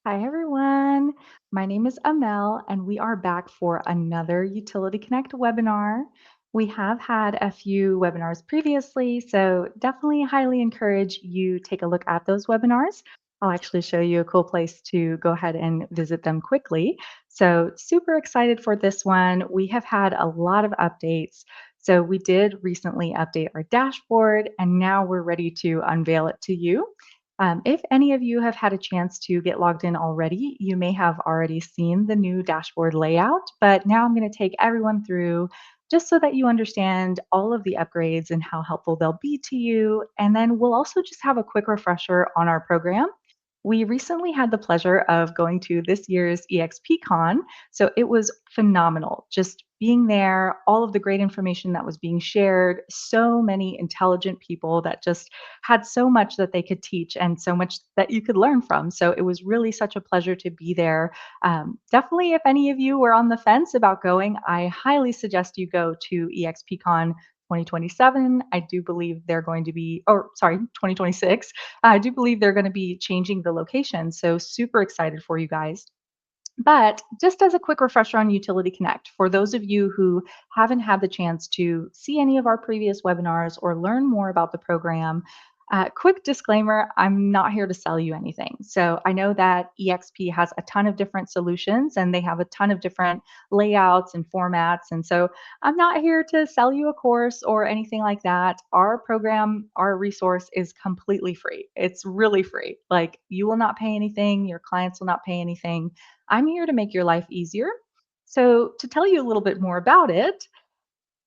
Hi, everyone. My name is Amel, and we are back for another Utility Connect webinar. We have had a few webinars previously, so definitely highly encourage you take a look at those webinars. I'll actually show you a cool place to go ahead and visit them quickly. So, super excited for this one. We have had a lot of updates. So, we did recently update our dashboard, and now we're ready to unveil it to you. If any of you have had a chance to get logged in already, you may have already seen the new dashboard layout, but now I'm going to take everyone through just so that you understand all of the upgrades and how helpful they'll be to you. And then we'll also just have a quick refresher on our program. We recently had the pleasure of going to this year's EXPCon, so it was phenomenal. Just being there, all of the great information that was being shared, so many intelligent people that just had so much that they could teach and so much that you could learn from. So it was really such a pleasure to be there. Definitely, if any of you were on the fence about going, I highly suggest you go to EXPCon 2027. I do believe they're going to be, or sorry, 2026. I do believe they're going to be changing the location. So super excited for you guys. But just as a quick refresher on Utility Connect, for those of you who haven't had the chance to see any of our previous webinars or learn more about the program, quick disclaimer, I'm not here to sell you anything. So I know that EXP has a ton of different solutions and they have a ton of different layouts and formats. And so I'm not here to sell you a course or anything like that. Our program, our resource is completely free. It's really free. Like you will not pay anything, your clients will not pay anything. I'm here to make your life easier. So, to tell you a little bit more about it,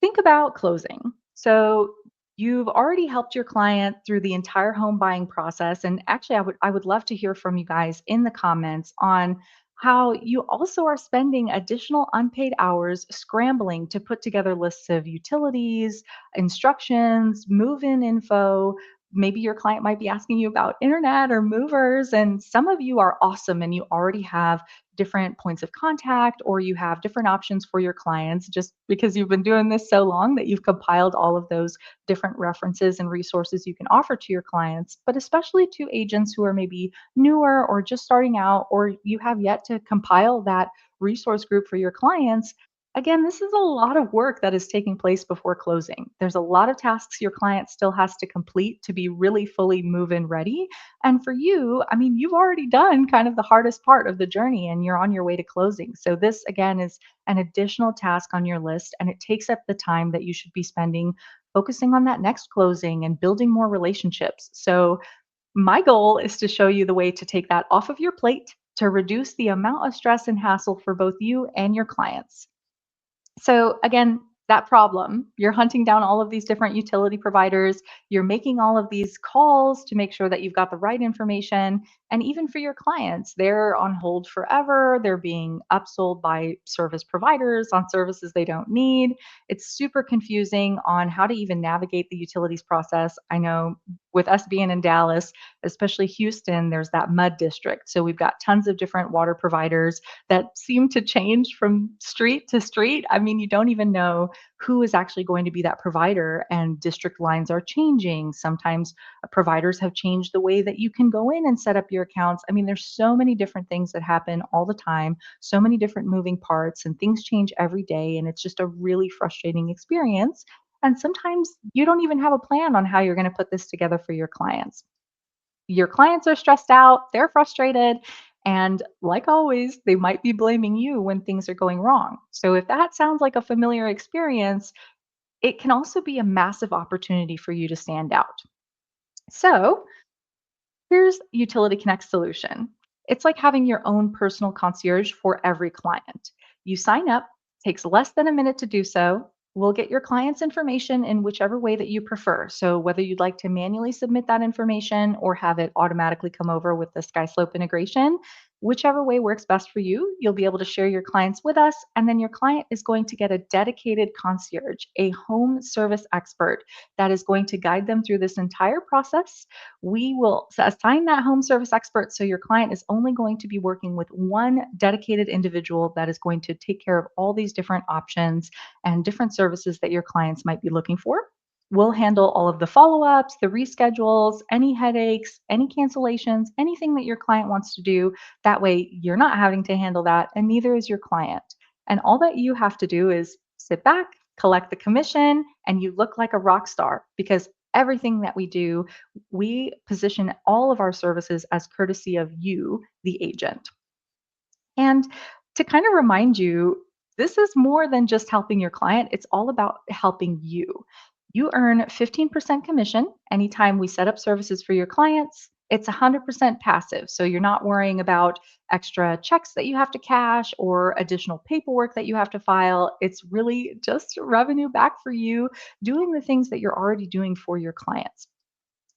think about closing. So, you've already helped your client through the entire home buying process. And actually, I would love to hear from you guys in the comments on how you also are spending additional unpaid hours scrambling to put together lists of utilities, instructions, move in info. Maybe your client might be asking you about internet or movers, and some of you are awesome and you already have different points of contact or you have different options for your clients just because you've been doing this so long that you've compiled all of those different references and resources you can offer to your clients, but especially to agents who are maybe newer or just starting out, or you have yet to compile that resource group for your clients. Again, this is a lot of work that is taking place before closing. There's a lot of tasks your client still has to complete to be really fully move in ready. And for you, I mean, you've already done kind of the hardest part of the journey and you're on your way to closing. So, this again is an additional task on your list and it takes up the time that you should be spending focusing on that next closing and building more relationships. So, my goal is to show you the way to take that off of your plate to reduce the amount of stress and hassle for both you and your clients. So again, that problem, you're hunting down all of these different utility providers, you're making all of these calls to make sure that you've got the right information. And even for your clients, they're on hold forever. They're being upsold by service providers on services they don't need. It's super confusing on how to even navigate the utilities process. I know with us being in Dallas, especially Houston, there's that mud district. So we've got tons of different water providers that seem to change from street to street. I mean, you don't even know who is actually going to be that provider, and district lines are changing. Sometimes providers have changed the way that you can go in and set up your accounts. I mean, there's so many different things that happen all the time, so many different moving parts, and things change every day. And it's just a really frustrating experience. And sometimes you don't even have a plan on how you're going to put this together for your clients are stressed out, they're frustrated, and like always, they might be blaming you when things are going wrong. So if that sounds like a familiar experience, it can also be a massive opportunity for you to stand out. So here's Utility Connect solution. It's like having your own personal concierge for every client. You sign up, takes less than a minute to do so. We'll get your client's information in whichever way that you prefer. So whether you'd like to manually submit that information or have it automatically come over with the SkySlope integration, whichever way works best for you, you'll be able to share your clients with us. And then your client is going to get a dedicated concierge, a home service expert that is going to guide them through this entire process. We will assign that home service expert so your client is only going to be working with one dedicated individual that is going to take care of all these different options and different services that your clients might be looking for. We'll handle all of the follow ups, the reschedules, any headaches, any cancellations, anything that your client wants to do. That way, you're not having to handle that, and neither is your client. And all that you have to do is sit back, collect the commission, and you look like a rock star because everything that we do, we position all of our services as courtesy of you, the agent. And to kind of remind you, this is more than just helping your client, it's all about helping you. You earn 15% commission anytime we set up services for your clients. It's 100% passive. So you're not worrying about extra checks that you have to cash or additional paperwork that you have to file. It's really just revenue back for you doing the things that you're already doing for your clients.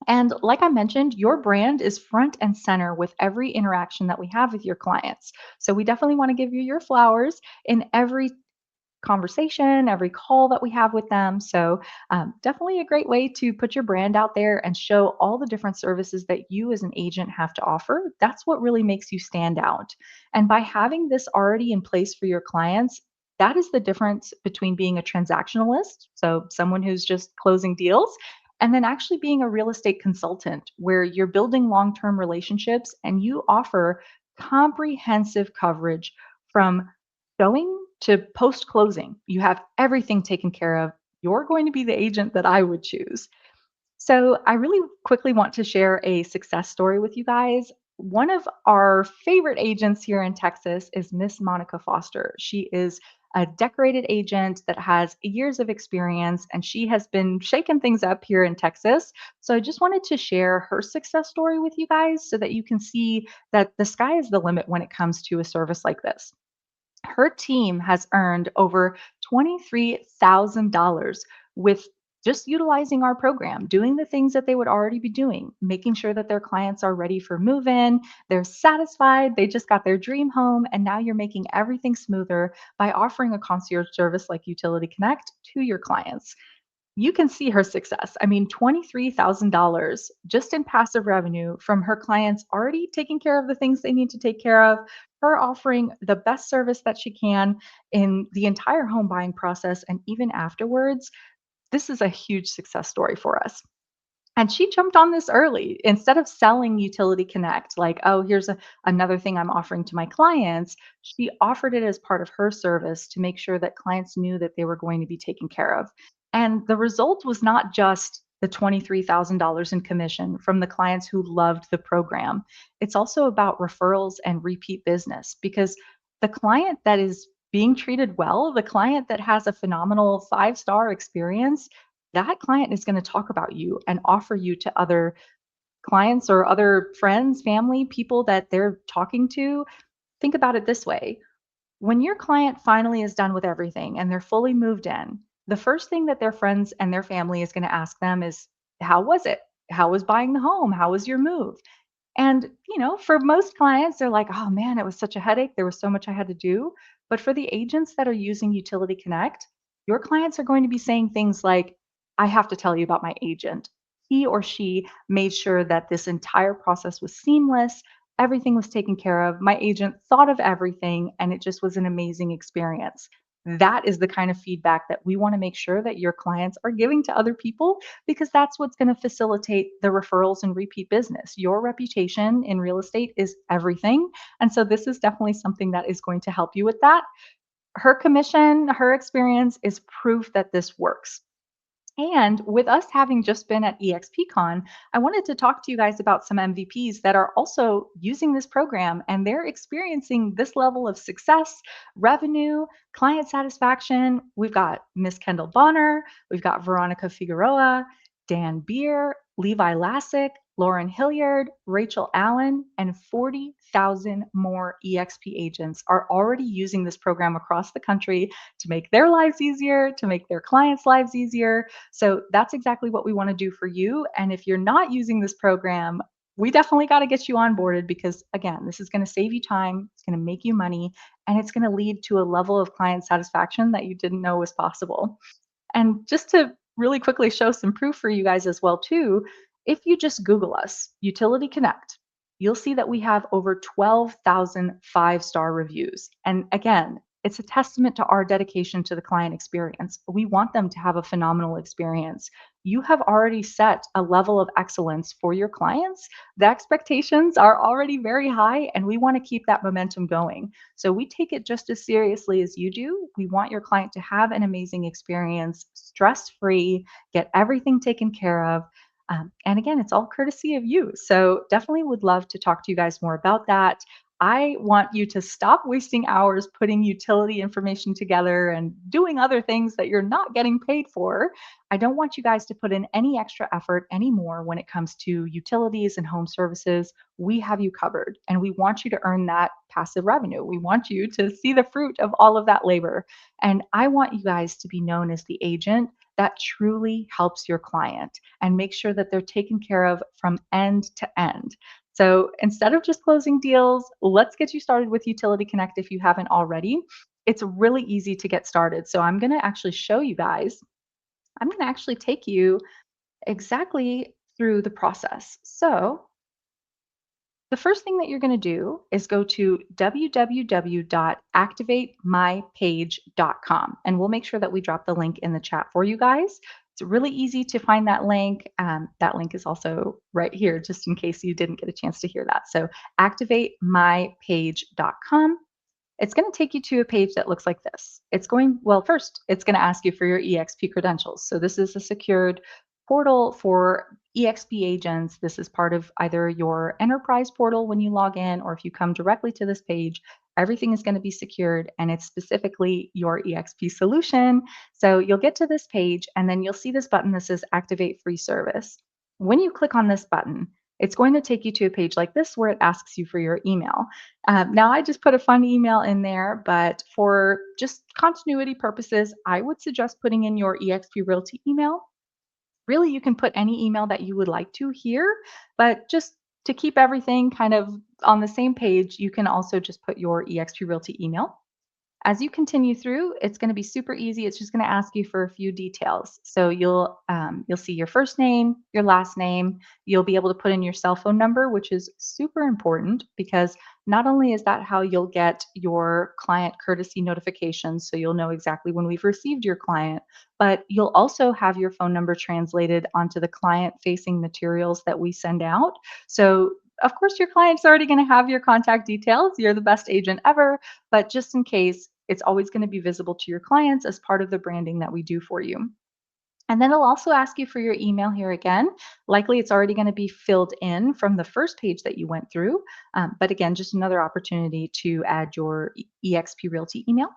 And like I mentioned, your brand is front and center with every interaction that we have with your clients. So we definitely want to give you your flowers in every conversation, every call that we have with them. So, definitely a great way to put your brand out there and show all the different services that you as an agent have to offer. That's what really makes you stand out. And by having this already in place for your clients, that is the difference between being a transactionalist, so someone who's just closing deals, and then actually being a real estate consultant where you're building long term relationships and you offer comprehensive coverage from showing to post closing. You have everything taken care of. You're going to be the agent that I would choose. So, I really quickly want to share a success story with you guys. One of our favorite agents here in Texas is Miss Monica Foster. She is a decorated agent that has years of experience and she has been shaking things up here in Texas. So, I just wanted to share her success story with you guys so that you can see that the sky is the limit when it comes to a service like this. Her team has earned over $23,000 with just utilizing our program, doing the things that they would already be doing, making sure that their clients are ready for move in, they're satisfied, they just got their dream home, and now you're making everything smoother by offering a concierge service like Utility Connect to your clients. You can see her success. I mean, $23,000 just in passive revenue from her clients already taking care of the things they need to take care of, her offering the best service that she can in the entire home buying process and even afterwards. This is a huge success story for us. And she jumped on this early. Instead of selling Utility Connect, like, oh, here's another thing I'm offering to my clients, she offered it as part of her service to make sure that clients knew that they were going to be taken care of. And the result was not just the $23,000 in commission from the clients who loved the program. It's also about referrals and repeat business because the client that is being treated well, the client that has a phenomenal 5-star experience, that client is going to talk about you and offer you to other clients or other friends, family, people that they're talking to. Think about it this way: when your client finally is done with everything and they're fully moved in, the first thing that their friends and their family is going to ask them is, how was it? How was buying the home? How was your move? And, for most clients, they're like, oh man, it was such a headache. There was so much I had to do. But for the agents that are using Utility Connect, your clients are going to be saying things like, I have to tell you about my agent. He or she made sure that this entire process was seamless. Everything was taken care of. My agent thought of everything, and it just was an amazing experience. That is the kind of feedback that we want to make sure that your clients are giving to other people because that's what's going to facilitate the referrals and repeat business. Your reputation in real estate is everything. And so this is definitely something that is going to help you with that. Her commission, her experience is proof that this works. And with us having just been at EXPCon, I wanted to talk to you guys about some MVPs that are also using this program and they're experiencing this level of success, revenue, client satisfaction. We've got Miss Kendall Bonner, we've got Veronica Figueroa, Dan Beer, Levi Lassick, Lauren Hilliard, Rachel Allen, and 40,000 more EXP agents are already using this program across the country to make their lives easier, to make their clients' lives easier. So that's exactly what we want to do for you. And if you're not using this program, we definitely got to get you onboarded because, again, this is going to save you time, it's going to make you money, and it's going to lead to a level of client satisfaction that you didn't know was possible. And just to really quickly show some proof for you guys as well too, if you just Google us, Utility Connect, you'll see that we have over 12,000 5-star reviews. And again, it's a testament to our dedication to the client experience. We want them to have a phenomenal experience. you have already set a level of excellence for your clients. The expectations are already very high, and we want to keep that momentum going. So we take it just as seriously as you do. We want your client to have an amazing experience, stress free, get everything taken care of. And again, it's all courtesy of you. So definitely would love to talk to you guys more about that. I want you to stop wasting hours putting utility information together and doing other things that you're not getting paid for. I don't want you guys to put in any extra effort anymore when it comes to utilities and home services. We have you covered, and we want you to earn that passive revenue. We want you to see the fruit of all of that labor. And I want you guys to be known as the agent that truly helps your client and make sure that they're taken care of from end to end. So instead of just closing deals, let's get you started with Utility Connect if you haven't already. It's really easy to get started. So I'm going to actually show you guys. I'm going to actually take you exactly through the process. So the first thing that you're going to do is go to www.activatemypage.com, and we'll make sure that we drop the link in the chat for you guys. It's really easy to find that link. That link is also right here, just in case you didn't get a chance to hear that. So activatemypage.com. It's going to take you to a page that looks like this. Well, first, it's going to ask you for your EXP credentials. So this is a secured portal for EXP agents. This is part of either your enterprise portal when you log in, or if you come directly to this page, everything is going to be secured and it's specifically your EXP solution. So you'll get to this page and then you'll see this button that says activate free service. When you click on this button, it's going to take you to a page like this where it asks you for your email. Now, I just put a fun email in there, but for just continuity purposes, I would suggest putting in your eXp Realty email. Really, you can put any email that you would like to here, but just to keep everything kind of on the same page, you can also just put your eXp Realty email. As you continue through, it's going to be super easy. It's just going to ask you for a few details. So you'll see your first name, your last name. You'll be able to put in your cell phone number, which is super important because not only is that how you'll get your client courtesy notifications, so you'll know exactly when we've received your client, but you'll also have your phone number translated onto the client-facing materials that we send out. So of course, your client's already going to have your contact details. You're the best agent ever, but just in case, it's always going to be visible to your clients as part of the branding that we do for you. And then it'll also ask you for your email here again. Likely it's already going to be filled in from the first page that you went through. But again, just another opportunity to add your eXp Realty email.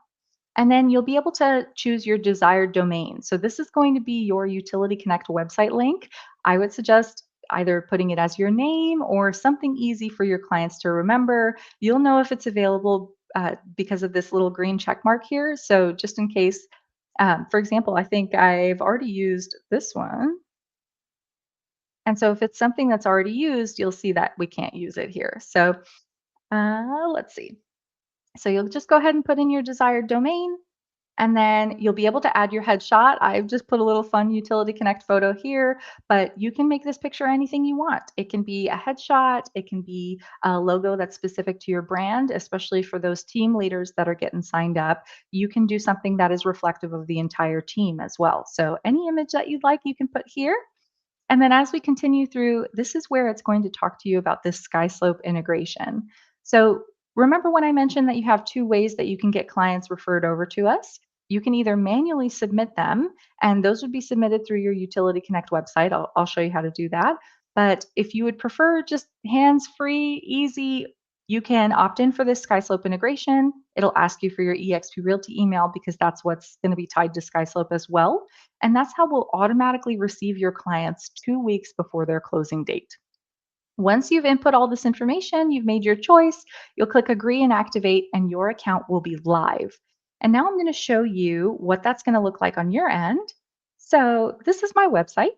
And then you'll be able to choose your desired domain. So this is going to be your Utility Connect website link. I would suggest either putting it as your name or something easy for your clients to remember. You'll know if it's available because of this little green check mark here. So just in case, for example, I think I've already used this one. And so if it's something that's already used, you'll see that we can't use it here. So let's see. So you'll just go ahead and put in your desired domain. And then you'll be able to add your headshot. I've just put a little fun Utility Connect photo here, but you can make this picture anything you want. It can be a headshot, it can be a logo that's specific to your brand, especially for those team leaders that are getting signed up. You can do something that is reflective of the entire team as well. So any image that you'd like, you can put here. And then as we continue through, this is where it's going to talk to you about this SkySlope integration. So remember when I mentioned that you have two ways that you can get clients referred over to us? You can either manually submit them, and those would be submitted through your Utility Connect website. I'll show you how to do that. But if you would prefer just hands-free, easy, you can opt in for this SkySlope integration. It'll ask you for your eXp Realty email because that's what's going to be tied to SkySlope as well. And that's how we'll automatically receive your clients 2 weeks before their closing date. Once you've input all this information, you've made your choice, you'll click agree and activate, and your account will be live. And now I'm going to show you what that's going to look like on your end. So this is my website.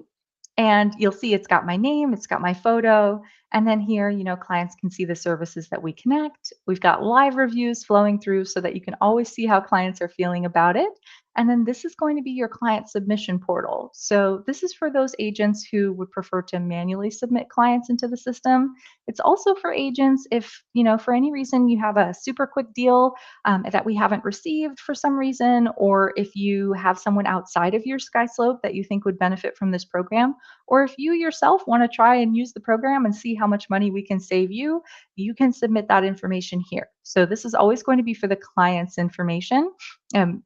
And you'll see it's got my name, it's got my photo. And then here, clients can see the services that we connect. We've got live reviews flowing through so that you can always see how clients are feeling about it. And then this is going to be your client submission portal. So this is for those agents who would prefer to manually submit clients into the system. It's also for agents if, for any reason you have a super quick deal that we haven't received for some reason, or if you have someone outside of your Sky Slope that you think would benefit from this program, or if you yourself want to try and use the program and see how much money we can save you, you can submit that information here. So this is always going to be for the client's information.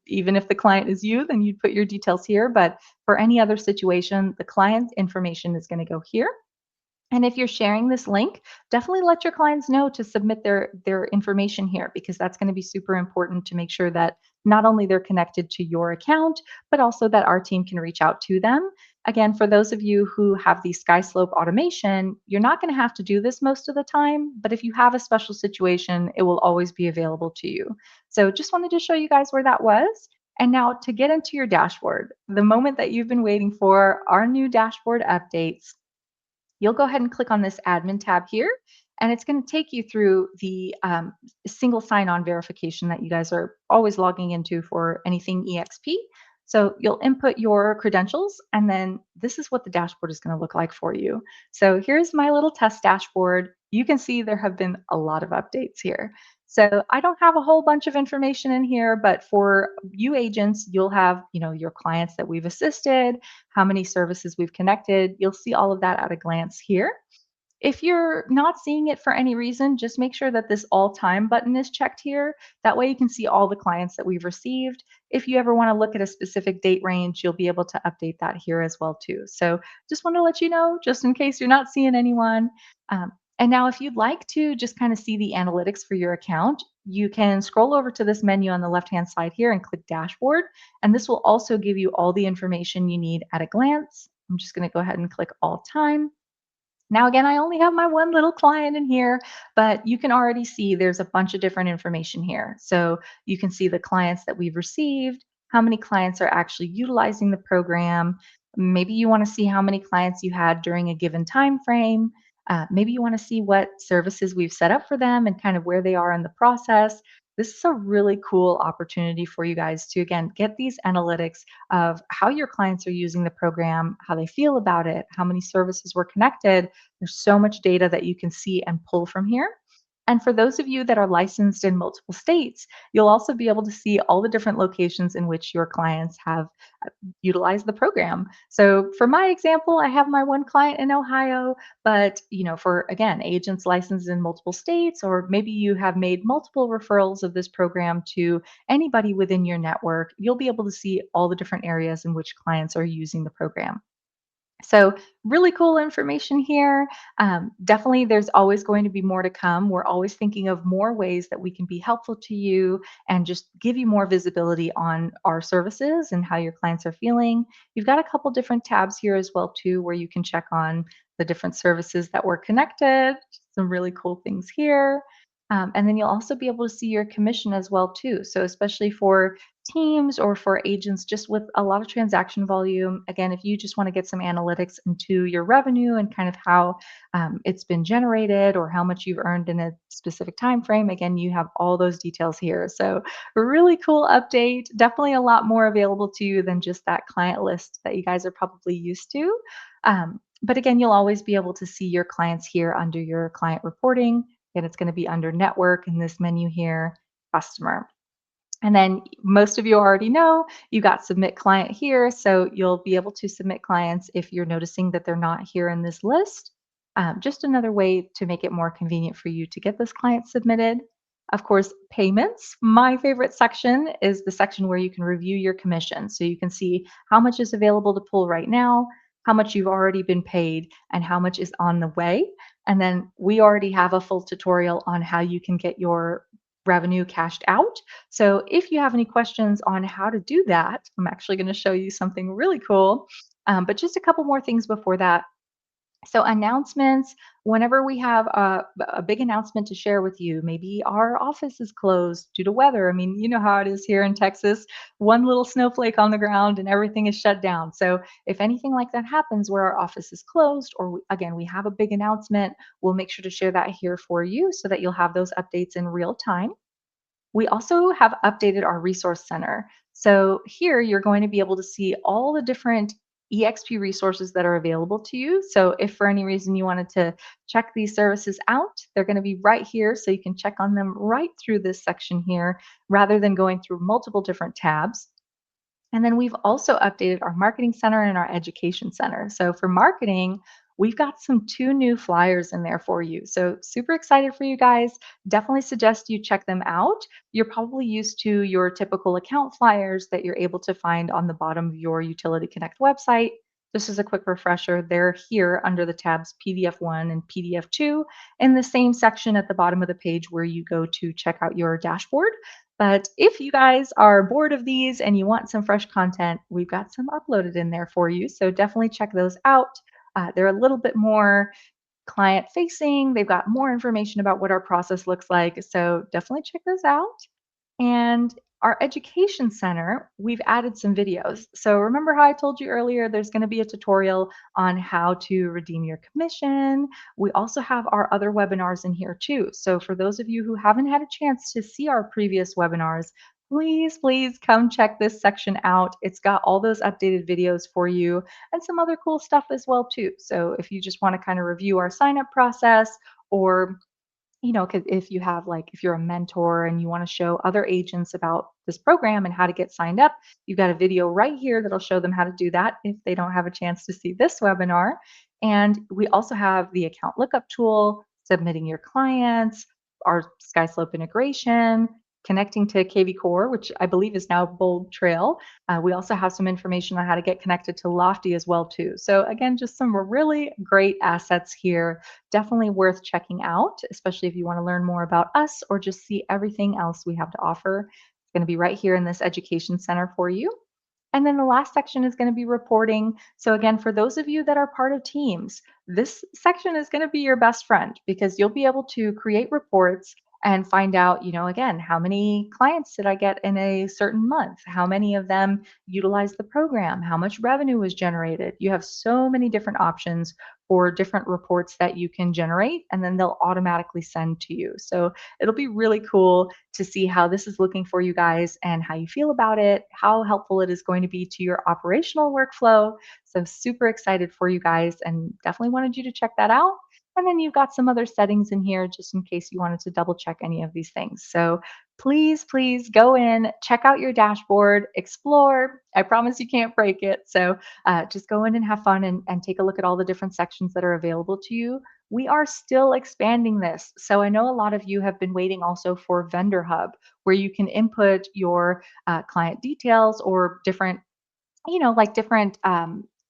Even if the client is you, then you'd put your details here. But for any other situation, the client's information is going to go here. And if you're sharing this link, definitely let your clients know to submit their information here because that's going to be super important to make sure that not only they're connected to your account, but also that our team can reach out to them. Again, for those of you who have the SkySlope automation, you're not going to have to do this most of the time, but if you have a special situation, it will always be available to you. So just wanted to show you guys where that was. And now to get into your dashboard, the moment that you've been waiting for, our new dashboard updates. You'll go ahead and click on this admin tab here, and it's going to take you through the single sign-on verification that you guys are always logging into for anything EXP. So you'll input your credentials, and then this is what the dashboard is going to look like for you. So here's my little test dashboard. You can see there have been a lot of updates here. So I don't have a whole bunch of information in here, but for you agents, you'll have, your clients that we've assisted, how many services we've connected. You'll see all of that at a glance here. If you're not seeing it for any reason, just make sure that this all time button is checked here. That way you can see all the clients that we've received. If you ever want to look at a specific date range, you'll be able to update that here as well too. So just want to let you know, just in case you're not seeing anyone. And now if you'd like to just kind of see the analytics for your account, you can scroll over to this menu on the left-hand side here and click dashboard. And this will also give you all the information you need at a glance. I'm just going to go ahead and click all time. Now, again, I only have my one little client in here, but you can already see there's a bunch of different information here. So you can see the clients that we've received, how many clients are actually utilizing the program. Maybe you want to see how many clients you had during a given time frame. Maybe you want to see what services we've set up for them and kind of where they are in the process. This is a really cool opportunity for you guys to, again, get these analytics of how your clients are using the program, how they feel about it, how many services were connected. There's so much data that you can see and pull from here. And for those of you that are licensed in multiple states, you'll also be able to see all the different locations in which your clients have utilize the program. So for my example, I have my one client in Ohio, but for again, agents licensed in multiple states, or maybe you have made multiple referrals of this program to anybody within your network, you'll be able to see all the different areas in which clients are using the program. So, really cool information here. Definitely, there's always going to be more to come. We're always thinking of more ways that we can be helpful to you and just give you more visibility on our services and how your clients are feeling. You've got a couple different tabs here as well too, where you can check on the different services that were connected. Some really cool things here. And then you'll also be able to see your commission as well too. So especially for teams or for agents just with a lot of transaction volume. Again, if you just want to get some analytics into your revenue and kind of how it's been generated or how much you've earned in a specific time frame, again, you have all those details here. So a really cool update. Definitely a lot more available to you than just that client list that you guys are probably used to. But again, you'll always be able to see your clients here under your client reporting. And it's going to be under network in this menu here, customer. And then most of you already know you got submit client here. So you'll be able to submit clients if you're noticing that they're not here in this list. Just another way to make it more convenient for you to get this client submitted. Of course, payments. My favorite section is the section where you can review your commission. So you can see how much is available to pull right now, how much you've already been paid, and how much is on the way. And then we already have a full tutorial on how you can get your revenue cashed out. So if you have any questions on how to do that, I'm actually going to show you something really cool. But just a couple more things before that. So announcements, whenever we have a big announcement to share with you, maybe our office is closed due to weather. I mean, you know how it is here in Texas, one little snowflake on the ground and everything is shut down. So if anything like that happens where our office is closed, or again, we have a big announcement, we'll make sure to share that here for you so that you'll have those updates in real time. We also have updated our resource center. So here you're going to be able to see all the different EXP resources that are available to you. So if for any reason you wanted to check these services out, they're going to be right here. So you can check on them right through this section here rather than going through multiple different tabs. And then we've also updated our marketing center and our education center. So for marketing, we've got some two new flyers in there for you. So super excited for you guys. Definitely suggest you check them out. You're probably used to your typical account flyers that you're able to find on the bottom of your Utility Connect website. Just as a quick refresher, they're here under the tabs PDF 1 and PDF 2 in the same section at the bottom of the page where you go to check out your dashboard. But if you guys are bored of these and you want some fresh content, we've got some uploaded in there for you. So definitely check those out. They're a little bit more client facing. They've got more information about what our process looks like. So definitely check those out. And our education center, we've added some videos. So remember how I told you earlier, there's going to be a tutorial on how to redeem your commission. We also have our other webinars in here too. So for those of you who haven't had a chance to see our previous webinars, please come check this section out. It's got all those updated videos for you and some other cool stuff as well too. So if you just want to kind of review our sign up process, or if you have like if you're a mentor and you want to show other agents about this program and how to get signed up, you've got a video right here that'll show them how to do that if they don't have a chance to see this webinar. And we also have the account lookup tool, submitting your clients, our SkySlope integration, connecting to KV Core, which I believe is now Bold Trail. We also have some information on how to get connected to Lofty as well too. So again, just some really great assets here, definitely worth checking out, especially if you want to learn more about us or just see everything else we have to offer. It's going to be right here in this education center for you. And then the last section is going to be reporting. So, again, for those of you that are part of teams, this section is going to be your best friend because you'll be able to create reports and find out, again, how many clients did I get in a certain month? How many of them utilized the program? How much revenue was generated? You have so many different options for different reports that you can generate, and then they'll automatically send to you. So it'll be really cool to see how this is looking for you guys and how you feel about it, how helpful it is going to be to your operational workflow. So super excited for you guys and definitely wanted you to check that out. And then you've got some other settings in here just in case you wanted to double check any of these things. So please go in, check out your dashboard, explore. I promise you can't break it. So just go in and have fun and take a look at all the different sections that are available to you. We are still expanding this. So I know a lot of you have been waiting also for Vendor Hub, where you can input your client details or different like different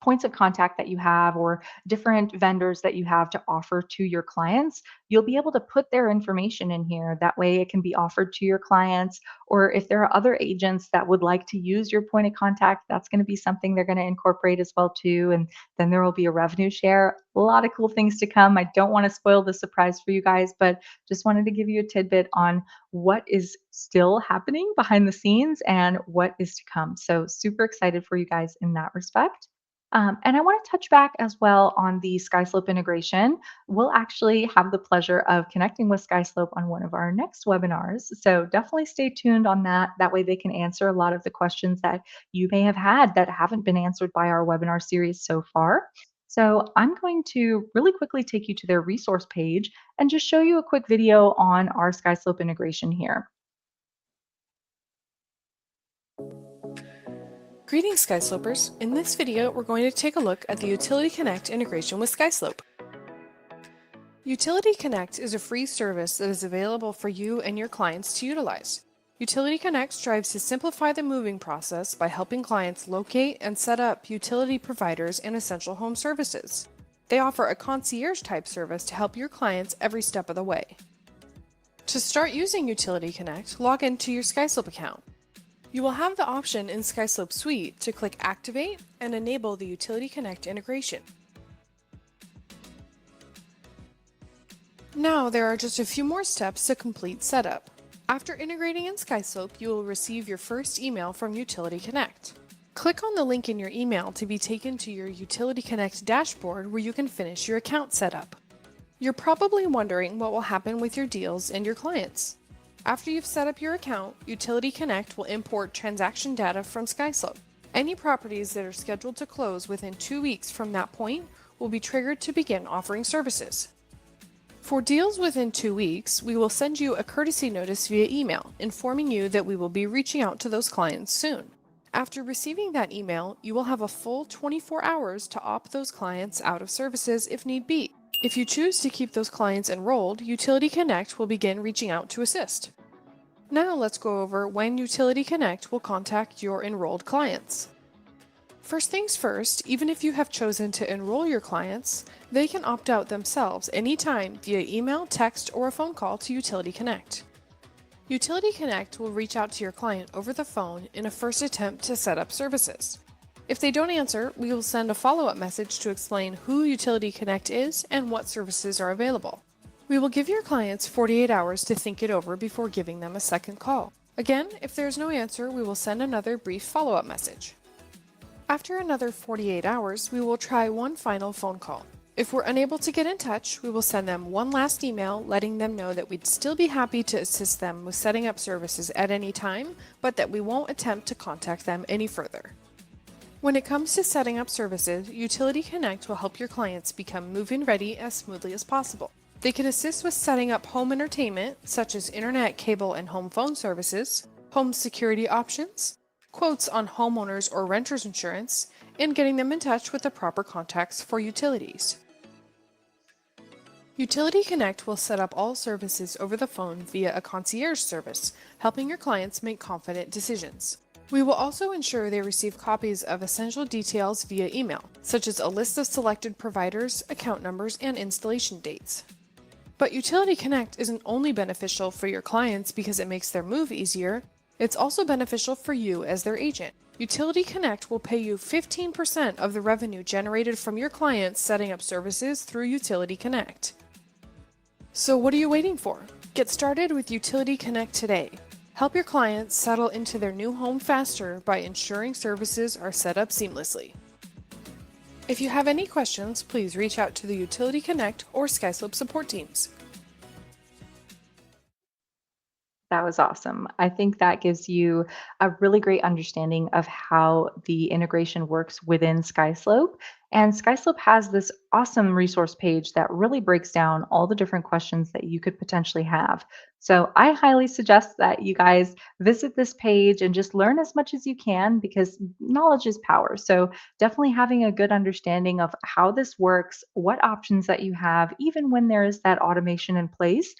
points of contact that you have or different vendors that you have to offer to your clients. You'll be able to put their information in here. That way it can be offered to your clients. Or if there are other agents that would like to use your point of contact, that's going to be something they're going to incorporate as well too. And then there will be a revenue share. A lot of cool things to come. I don't want to spoil the surprise for you guys, but just wanted to give you a tidbit on what is still happening behind the scenes and what is to come. So, super excited for you guys in that respect. And I want to touch back as well on the SkySlope integration. We'll actually have the pleasure of connecting with SkySlope on one of our next webinars. So definitely stay tuned on that. That way they can answer a lot of the questions that you may have had that haven't been answered by our webinar series so far. So I'm going to really quickly take you to their resource page and just show you a quick video on our SkySlope integration here. Greetings, Skyslopers. In this video, we're going to take a look at the Utility Connect integration with SkySlope. Utility Connect is a free service that is available for you and your clients to utilize. Utility Connect strives to simplify the moving process by helping clients locate and set up utility providers and essential home services. They offer a concierge-type service to help your clients every step of the way. To start using Utility Connect, log into your SkySlope account. You will have the option in SkySlope Suite to click Activate and enable the Utility Connect integration. Now there are just a few more steps to complete setup. After integrating in SkySlope, you will receive your first email from Utility Connect. Click on the link in your email to be taken to your Utility Connect dashboard where you can finish your account setup. You're probably wondering what will happen with your deals and your clients. After you've set up your account, Utility Connect will import transaction data from SkySlope. Any properties that are scheduled to close within 2 weeks from that point will be triggered to begin offering services. For deals within 2 weeks, we will send you a courtesy notice via email informing you that we will be reaching out to those clients soon. After receiving that email, you will have a full 24 hours to opt those clients out of services if need be. If you choose to keep those clients enrolled, Utility Connect will begin reaching out to assist. Now let's go over when Utility Connect will contact your enrolled clients. First things first, even if you have chosen to enroll your clients, they can opt out themselves anytime via email, text, or a phone call to Utility Connect. Utility Connect will reach out to your client over the phone in a first attempt to set up services. If they don't answer, we will send a follow-up message to explain who Utility Connect is and what services are available. We will give your clients 48 hours to think it over before giving them a second call. Again, if there is no answer, we will send another brief follow-up message. After another 48 hours, we will try one final phone call. If we're unable to get in touch, we will send them one last email letting them know that we'd still be happy to assist them with setting up services at any time, but that we won't attempt to contact them any further. When it comes to setting up services, Utility Connect will help your clients become move-in ready as smoothly as possible. They can assist with setting up home entertainment, such as internet, cable, and home phone services, home security options, quotes on homeowners or renters insurance, and getting them in touch with the proper contacts for utilities. Utility Connect will set up all services over the phone via a concierge service, helping your clients make confident decisions. We will also ensure they receive copies of essential details via email, such as a list of selected providers, account numbers, and installation dates. But Utility Connect isn't only beneficial for your clients because it makes their move easier, it's also beneficial for you as their agent. Utility Connect will pay you 15% of the revenue generated from your clients setting up services through Utility Connect. So what are you waiting for? Get started with Utility Connect today. Help your clients settle into their new home faster by ensuring services are set up seamlessly. If you have any questions, please reach out to the Utility Connect or SkySlope support teams. That was awesome. I think that gives you a really great understanding of how the integration works within SkySlope. And SkySlope has this awesome resource page that really breaks down all the different questions that you could potentially have. So I highly suggest that you guys visit this page and just learn as much as you can because knowledge is power. So definitely having a good understanding of how this works, what options that you have, even when there is that automation in place,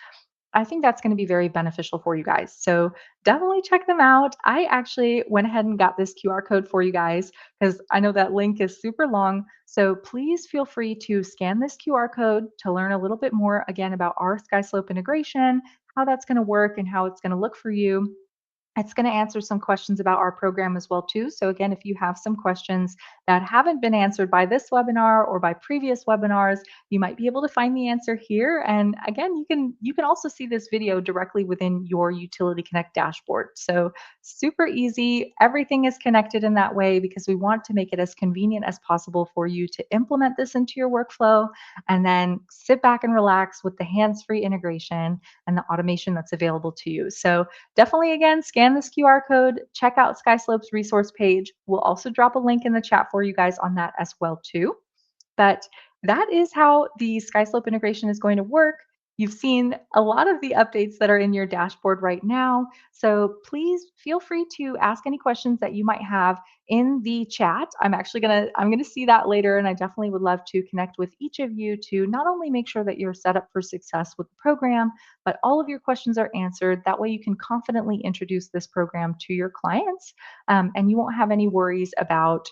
I think that's going to be very beneficial for you guys. So definitely check them out. I actually went ahead and got this QR code for you guys because I know that link is super long. So please feel free to scan this QR code to learn a little bit more again about our SkySlope integration, how that's going to work, and how it's going to look for you. It's going to answer some questions about our program as well too. So again, if you have some questions that haven't been answered by this webinar or by previous webinars, you might be able to find the answer here. And again, you can also see this video directly within your Utility Connect dashboard. So super easy. Everything is connected in that way because we want to make it as convenient as possible for you to implement this into your workflow and then sit back and relax with the hands-free integration and the automation that's available to you. So definitely, again, scan this QR code, check out SkySlope's resource page. We'll also drop a link in the chat for you guys on that as well too. But that is how the SkySlope integration is going to work. You've seen a lot of the updates that are in your dashboard right now. So please feel free to ask any questions that you might have in the chat. I'm gonna see that later, and I definitely would love to connect with each of you to not only make sure that you're set up for success with the program, but all of your questions are answered. That way you can confidently introduce this program to your clients, and you won't have any worries about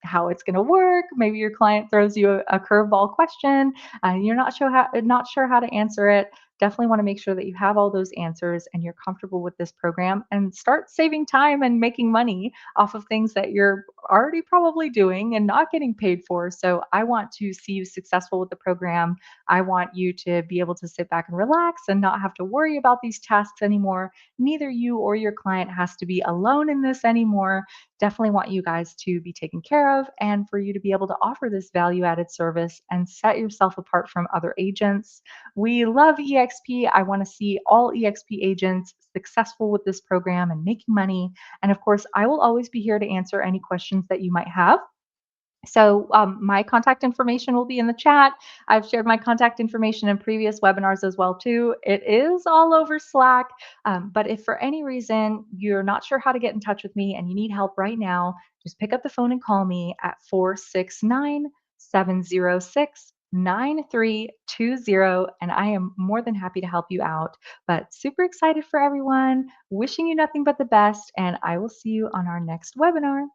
how it's going to work. Maybe your client throws you a curveball question and you're not sure how to answer it. definitely want to make sure that you have all those answers and you're comfortable with this program and start saving time and making money off of things that you're already probably doing and not getting paid for. So I want to see you successful with the program. I want you to be able to sit back and relax and not have to worry about these tasks anymore. Neither you or your client has to be alone in this anymore. Definitely want you guys to be taken care of and for you to be able to offer this value added service and set yourself apart from other agents. We love EXP. I want to see all EXP agents successful with this program and making money. And of course, I will always be here to answer any questions that you might have. So, my contact information will be in the chat. I've shared my contact information in previous webinars as well too. It is all over Slack. But if for any reason you're not sure how to get in touch with me and you need help right now, just pick up the phone and call me at 469-706-9320, and I am more than happy to help you out. But super excited for everyone, wishing you nothing but the best, and I will see you on our next webinar.